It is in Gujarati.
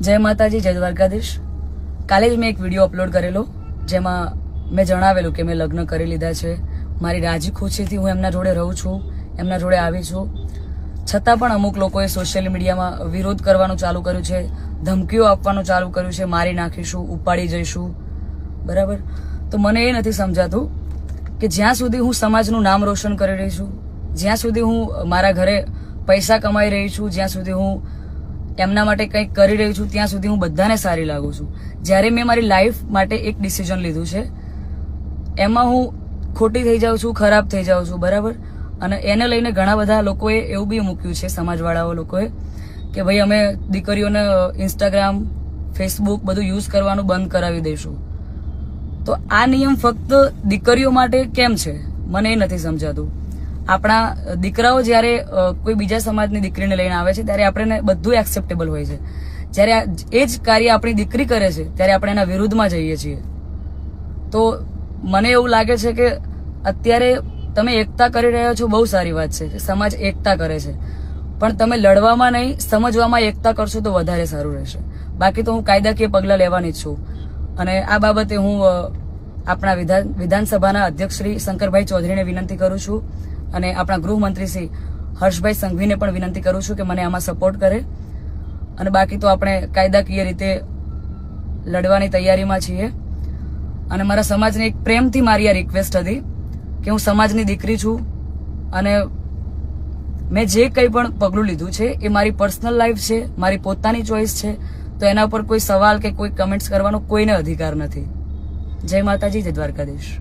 જય માતાજી, જય દ્વારકાધીશ. કાલે જ મેં એક વિડીયો અપલોડ કરેલો જેમાં મેં જણાવેલું કે મેં લગ્ન કરી લીધા છે. મારી રાજી ખુશીથી હું એમના જોડે રહું છું, એમના જોડે આવી છું. છતાં પણ અમુક લોકોએ સોશિયલ મીડિયામાં વિરોધ કરવાનું ચાલુ કર્યું છે, ધમકીઓ આપવાનું ચાલુ કર્યું છે, મારી નાખીશું, ઉપાડી જઈશું. બરાબર? તો મને એ નથી સમજાતું કે જ્યાં સુધી હું સમાજનું નામ રોશન કરી રહી છું, જ્યાં સુધી હું મારા ઘરે પૈસા કમાઈ રહી છું, જ્યાં સુધી હું એમના માટે કંઈક કરી રહી છું, ત્યાં સુધી હું બધાને સારી લાગુ છું. જ્યારે મેં મારી લાઈફ માટે એક ડિસિઝન લીધું છે એમાં હું ખોટી થઈ જાઉં છું, ખરાબ થઈ જાઉં છું. બરાબર? અને એને લઈને ઘણા બધા લોકોએ એવું બી મૂક્યું છે, સમાજવાળાઓ લોકોએ, કે ભાઈ અમે દીકરીઓને ઇન્સ્ટાગ્રામ, ફેસબુક બધું યુઝ કરવાનું બંધ કરાવી દઈશું. તો આ નિયમ ફક્ત દીકરીઓ માટે કેમ છે મને એ નથી સમજાતું. આપણા દીકરાઓ જ્યારે કોઈ બીજા સમાજની દીકરીને લઈને આવે છે ત્યારે આપણે બધું એક્સેપ્ટેબલ હોય છે. જ્યારે એ જ કાર્ય આપણી દીકરી કરે છે ત્યારે આપણે એના વિરુદ્ધમાં જઈએ છીએ. તો મને એવું લાગે છે કે અત્યારે તમે એકતા કરી રહ્યા છો, બહુ સારી વાત છે કે સમાજ એકતા કરે છે, પણ તમે લડવામાં નહીં, સમજવામાં એકતા કરશો તો વધારે સારું રહેશે. બાકી તો હું કાયદાકીય પગલાં લેવાની જ છું. અને આ બાબતે હું આપણા વિધાનસભાના અધ્યક્ષ શ્રી શંકરભાઈ ચૌધરીને વિનંતી કરું છું અને આપણા ગૃહમંત્રી શ્રી હર્ષભાઈ સંઘવીને પણ વિનંતી કરું છું કે મને આમાં સપોર્ટ કરે. અને બાકી તો આપણે કાયદાકીય રીતે લડવાની તૈયારીમાં છીએ. અને મારા સમાજને એક પ્રેમથી મારી આ રિક્વેસ્ટ હતી કે હું સમાજની દીકરી છું અને મેં જે કંઈ પણ પગલું લીધું છે એ મારી પર્સનલ લાઈફ છે, મારી પોતાની ચોઈસ છે. તો એના ઉપર કોઈ સવાલ કે કોઈ કમેન્ટ્સ કરવાનો કોઈને અધિકાર નથી. જય માતાજી, જય દ્વારકાધીશ.